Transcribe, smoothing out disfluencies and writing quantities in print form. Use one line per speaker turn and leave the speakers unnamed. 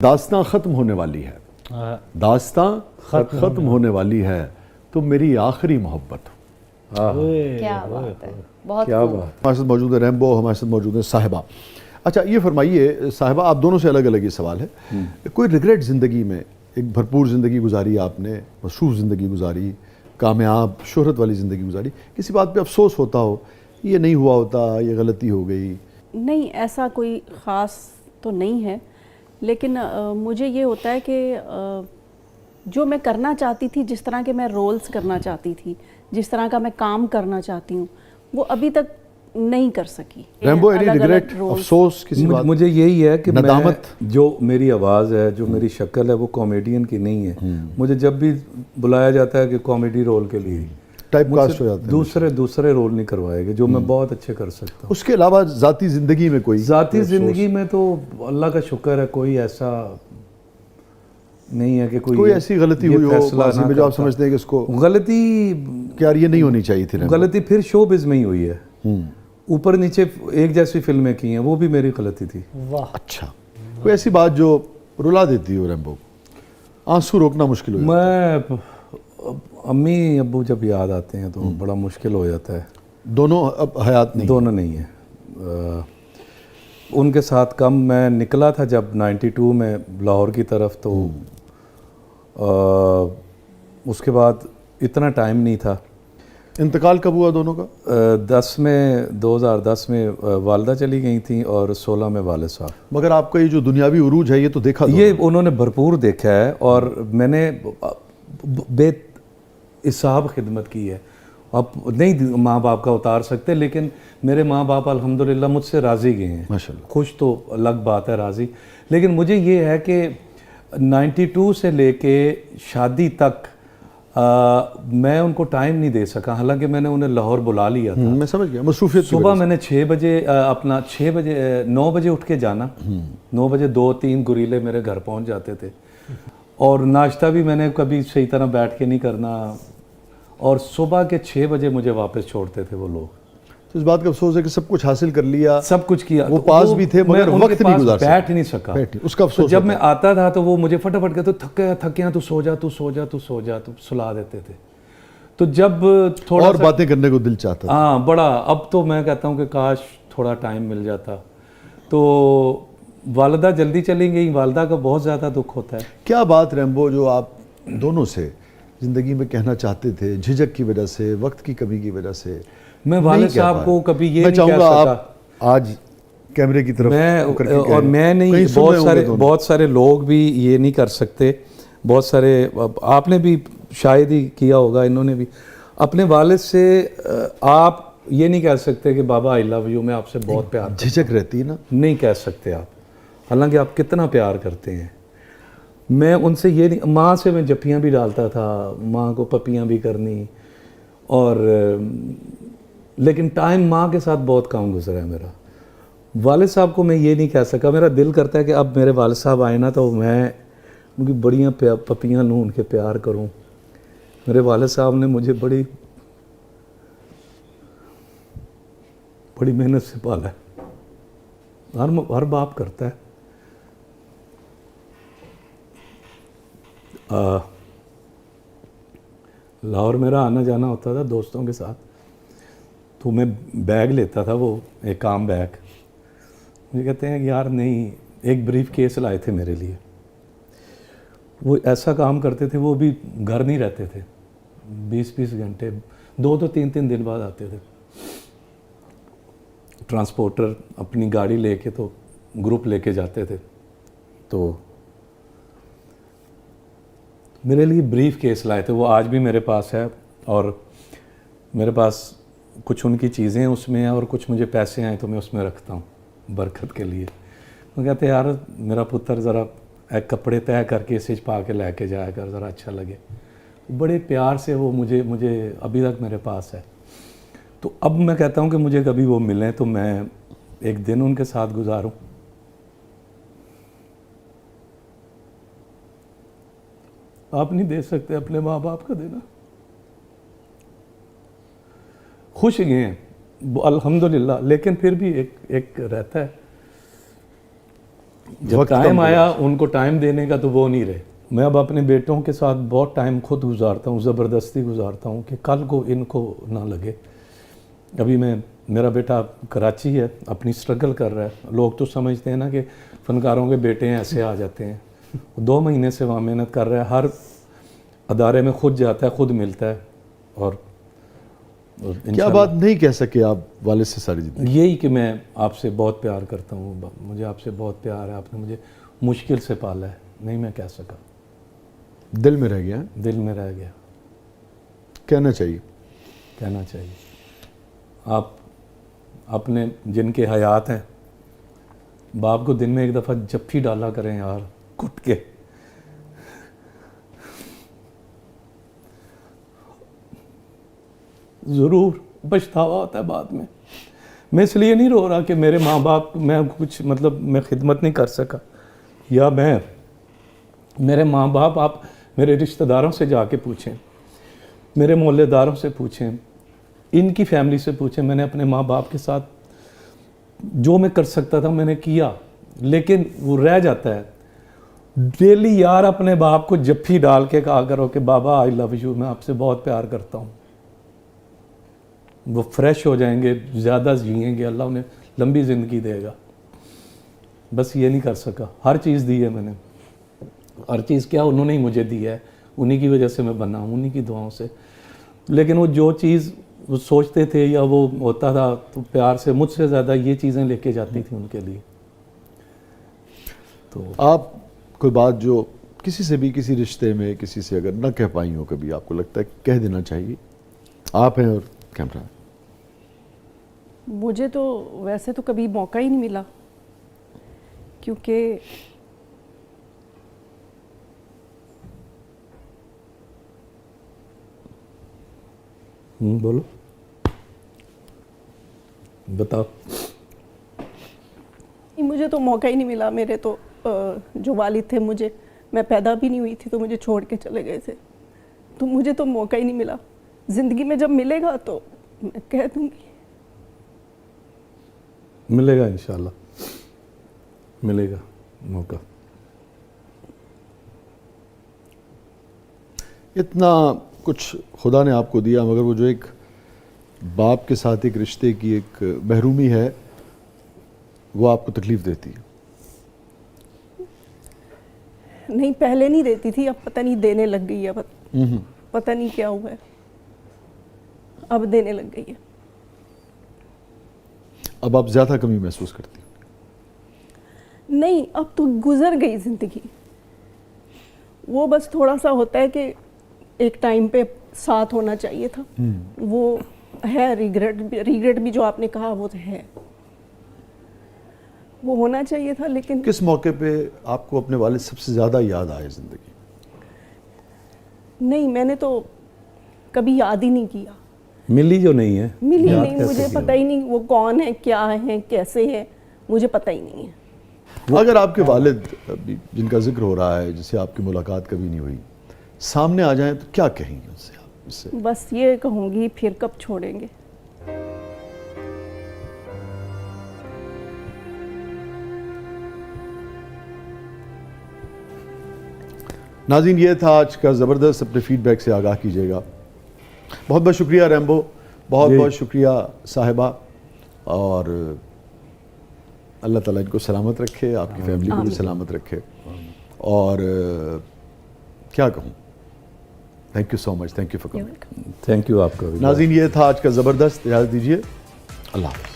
दास्तां ख़त्म होने वाली है, दास्तां ख़त्म होने वाली है तो मेरी आखिरी मोहब्बत।
क्या बात है, बहुत
क्या बात। हमारे साथ मौजूद है रैम्बो, हमारे साथ मौजूद है साहिबा। अच्छा ये फरमाइए साहिबा, आप दोनों से अलग अलग ये सवाल है, कोई रिग्रेट ज़िंदगी में? एक भरपूर ज़िंदगी गुजारी आपने, मसरूफ़ ज़िंदगी गुजारी, कामयाब शोहरत वाली ज़िंदगी गुजारी, किसी बात पे अफसोस होता हो ये नहीं हुआ होता, ये गलती हो गई?
नहीं, ऐसा कोई ख़ास तो नहीं है, लेकिन मुझे ये होता है कि जो मैं करना चाहती थी, जिस तरह के मैं रोल्स करना चाहती थी, जिस तरह का मैं काम करना चाहती हूँ, वो अभी तक नहीं कर सकी।
रैम्बो, एनी रिग्रेट, अफसोस किसी बात?
मुझे यही है कि
नदामत?
जो मेरी आवाज़ है, जो मेरी शक्ल है, वो कॉमेडियन की नहीं है। मुझे जब भी बुलाया जाता है कि कॉमेडी रोल के लिए,
टाइपकास्ट हो जाते हैं,
दूसरे रोल नहीं करवाएंगे जो मैं बहुत अच्छे कर सकता हूँ।
उसके अलावा ज़ाती ज़िंदगी में कोई?
ज़ाती ज़िंदगी में तो अल्लाह का शुक्र है, कोई ऐसा नहीं है कि कोई
ऐसी गलती हुई हो माजी में जो आप समझते हैं कि इसको
गलती,
कि यार ये नहीं होनी चाहिए थी?
गलती फिर शोबिज़ में ही हुई है। ऊपर नीचे एक जैसी फिल्में की हैं, वो भी मेरी गलती थी।
वाह। अच्छा, कोई ऐसी बात जो रुला देती हो रैम्बो, आंसू रोकना मुश्किल हो जाता
मैं अम्मी अब्बू जब याद आते हैं तो बड़ा मुश्किल हो जाता है।
दोनों अब हयात नहीं?
दोनों नहीं है। उनके साथ कम मैं निकला था जब 92 में लाहौर की तरफ, तो उसके बाद इतना टाइम नहीं था।
इंतकाल कब हुआ दोनों का?
2010 में वालदा चली गई थी और 16 में वालिद साहब।
मगर आपका ये जो दुनियावी उरूज है ये तो देखा?
ये उन्होंने भरपूर देखा है और मैंने बेहिसाब खिदमत की है। अब नहीं माँ बाप का उतार सकते, लेकिन मेरे माँ बाप अल्हम्दुलिल्लाह मुझसे राज़ी गए हैं,
माशाल्लाह।
खुश तो अलग बात है, राज़ी। लेकिन मुझे ये है कि 92 से लेके शादी तक मैं उनको टाइम नहीं दे सका, हालांकि मैंने उन्हें लाहौर बुला लिया था।
मैं समझ गया, मसरूफियत।
सुबह मैंने 6 बजे अपना 9 बजे उठ के जाना, 9 बजे 2-3 गुरीले मेरे घर पहुंच जाते थे, और नाश्ता भी मैंने कभी सही तरह बैठ के नहीं करना, और सुबह के 6 बजे मुझे वापस छोड़ते थे वो लोग।
तो इस बात का अफसोस है कि सब कुछ हासिल कर लिया,
सब कुछ किया,
वो पास भी थे मगर वक्त नहीं गुजार
बैठ नहीं सका,
उसका अफसोस।
तो जब मैं आता था तो वो मुझे फटाफट कहते थक गया, तू सो जा, तू सो जा, तू सो जा, तो सुला देते थे। तो जब थोड़ा
और बातें करने को दिल चाहता था।
हाँ बड़ा, अब तो मैं कहता हूँ कि काश थोड़ा टाइम मिल जाता। तो वालदा जल्दी चली गई, वालदा का बहुत ज़्यादा दुख होता है।
क्या बात रैम्बो जो आप दोनों से ज़िंदगी में कहना चाहते थे, झिझक की वजह से, वक्त की कमी की वजह से?
मैं वालिद साहब को कभी ये नहीं कह सका।
आप आज कैमरे की तरफ
और मैं नहीं, बहुत सारे लोग भी ये नहीं कर सकते, बहुत सारे, आपने भी शायद ही किया होगा, इन्होंने भी अपने वालिद से आप ये नहीं कह सकते कि बाबा आई लव यू, मैं आपसे बहुत प्यार,
झिझक रहती है ना, नहीं
कह सकते आप, हालांकि आप कितना प्यार करते हैं। मैं उनसे ये नहीं, माँ से मैं जप्पियाँ भी डालता था, माँ को पपियाँ भी करनी, और लेकिन टाइम माँ के साथ बहुत कम गुजरा है मेरा। वालिद साहब को मैं ये नहीं कह सका, मेरा दिल करता है कि अब मेरे वालिद साहब आए ना तो मैं उनकी बढ़िया पपियाँ लूँ, उनके प्यार करूँ। मेरे वालिद साहब ने मुझे बड़ी मेहनत से पाला है, हर बाप करता है। लाहौर मेरा आना जाना होता था दोस्तों के साथ, तो मैं बैग लेता था, वो एक काम बैग, मुझे कहते हैं यार नहीं, एक ब्रीफ केस लाए थे मेरे लिए। वो ऐसा काम करते थे, वो भी घर नहीं रहते थे, 20-20 घंटे, 2-2 3-3 दिन बाद आते थे। ट्रांसपोर्टर अपनी गाड़ी लेके, तो ग्रुप लेके जाते थे, तो मेरे लिए ब्रीफ केस लाए थे, वो आज भी मेरे पास है, और मेरे पास कुछ उनकी चीज़ें उसमें हैं और कुछ मुझे पैसे आए तो मैं उसमें रखता हूँ बरकत के लिए। वो कहते हैं यार मेरा पुत्र ज़रा एक कपड़े तय करके इसे पा के लेके जाया कर, ज़रा अच्छा लगे। बड़े प्यार से वो मुझे अभी तक मेरे पास है। तो अब मैं कहता हूँ कि मुझे कभी वो मिलें तो मैं एक दिन उनके साथ गुजारूँ। आप नहीं दे सकते अपने माँ बाप का देना। खुश गए हैं अल्हम्दुलिल्लाह, लेकिन फिर भी एक रहता है जब
वक्त कम
टाइम
हो
आया उनको टाइम देने का तो वो नहीं रहे। मैं अब अपने बेटों के साथ बहुत टाइम खुद गुजारता हूँ, ज़बरदस्ती गुजारता हूँ कि कल को इनको ना लगे। अभी मेरा बेटा कराची है, अपनी स्ट्रगल कर रहा है। लोग तो समझते हैं ना कि फ़नकारों के बेटे ऐसे आ जाते हैं। 2 महीने से वहाँ मेहनत कर रहा है, हर अदारे में खुद जाता है, खुद मिलता है। और
क्या
इंशाल्लाह
बात नहीं कह सके आप वालिद से सारी जिंदगी?
यही कि मैं आपसे बहुत प्यार करता हूँ, मुझे आपसे बहुत प्यार है, आपने मुझे मुश्किल से पाला है, नहीं मैं कह सका,
दिल में रह गया है?
दिल में रह गया,
कहना चाहिए।
कहना चाहिए। आप अपने जिनके हयात हैं, बाप को दिन में एक दफ़ा जप्फी डाला करें यार, कुट के। ज़रूर पछतावा होता है बाद में। मैं इसलिए नहीं रो रहा कि मेरे माँ बाप, मैं कुछ मतलब मैं खिदमत नहीं कर सका, या मेरे माँ बाप, आप मेरे रिश्तेदारों से जाके पूछें, मेरे मोहल्लेदारों से पूछें, इनकी फैमिली से पूछें। मैंने अपने माँ बाप के साथ जो मैं कर सकता था मैंने किया, लेकिन वो रह जाता है। डेली यार अपने बाप को जप्फी डाल के कहा करो कि बाबा आई लव यू, मैं आपसे बहुत प्यार करता हूँ। वो फ्रेश हो जाएंगे, ज़्यादा जिएंगे, अल्लाह उन्हें लंबी ज़िंदगी देगा। बस ये नहीं कर सका। हर चीज़ दी है मैंने, हर चीज़ क्या उन्होंने ही मुझे दी है, उन्हीं की वजह से मैं बना हूँ, उन्हीं की दुआओं से। लेकिन वो जो चीज़ वो सोचते थे या वो होता था तो प्यार से मुझसे ज़्यादा ये चीज़ें लेके जाती थी उनके लिए। तो
आप कोई बात जो किसी से भी, किसी रिश्ते में किसी से अगर न कह पाई हो, कभी आपको लगता है कह देना चाहिए? आप हैं और कैमरा।
मुझे तो वैसे तो कभी मौका ही नहीं मिला, क्योंकि
बोलो, बताओ।
मुझे तो मौका ही नहीं मिला। मेरे तो जो वालिद थे, मुझे, मैं पैदा भी नहीं हुई थी तो मुझे छोड़ के चले गए थे, तो मुझे तो मौका ही नहीं मिला। ज़िंदगी में जब मिलेगा तो मैं कह दूंगी।
मिलेगा इंशाल्लाह, मिलेगा मौका।
इतना कुछ खुदा ने आपको दिया, मगर वो जो एक बाप के साथ एक रिश्ते की एक महरूमी है, वो आपको तकलीफ़ देती है?
नहीं, पहले नहीं देती थी, अब पता नहीं देने लग गई है। पता नहीं क्या हुआ है, अब देने लग गई है।
अब आप ज़्यादा कमी महसूस करती हैं?
नहीं, अब तो गुजर गई ज़िंदगी। वो बस थोड़ा सा होता है कि एक टाइम पे साथ होना चाहिए था, वो है। रिग्रेट भी जो आपने कहा वो तो है, वो होना चाहिए था। लेकिन
किस मौके पे आपको अपने वालिद सबसे ज़्यादा याद आए ज़िंदगी?
नहीं, मैंने तो कभी याद ही नहीं किया।
मिली जो नहीं है,
मिली
याद
नहीं,
कैसे
मुझे
किया?
पता ही नहीं वो कौन है, क्या है, कैसे है, मुझे पता ही नहीं है।
अगर आपके वालिद अभी जिनका जिक्र हो रहा है, जिससे आपकी मुलाकात कभी नहीं हुई, सामने आ जाएं तो क्या कहेंगे उनसे आप? इससे
बस ये कहूँगी, फिर कब छोड़ेंगे।
नाज़रीन, ये था आज का ज़बरदस्त। अपने फीडबैक से आगाह कीजिएगा। बहुत बहुत शुक्रिया रैम्बो, बहुत बहुत शुक्रिया साहिबा, और अल्लाह ताला इनको सलामत रखे, आपकी फैमिली को भी सलामत रखे। और क्या कहूँ, thank you so much, thank you for coming.
Thank you आपका भी।
नाज़रीन, ये था आज का ज़बरदस्त। इजाज़त दीजिए, अल्लाह हाफ़िज़।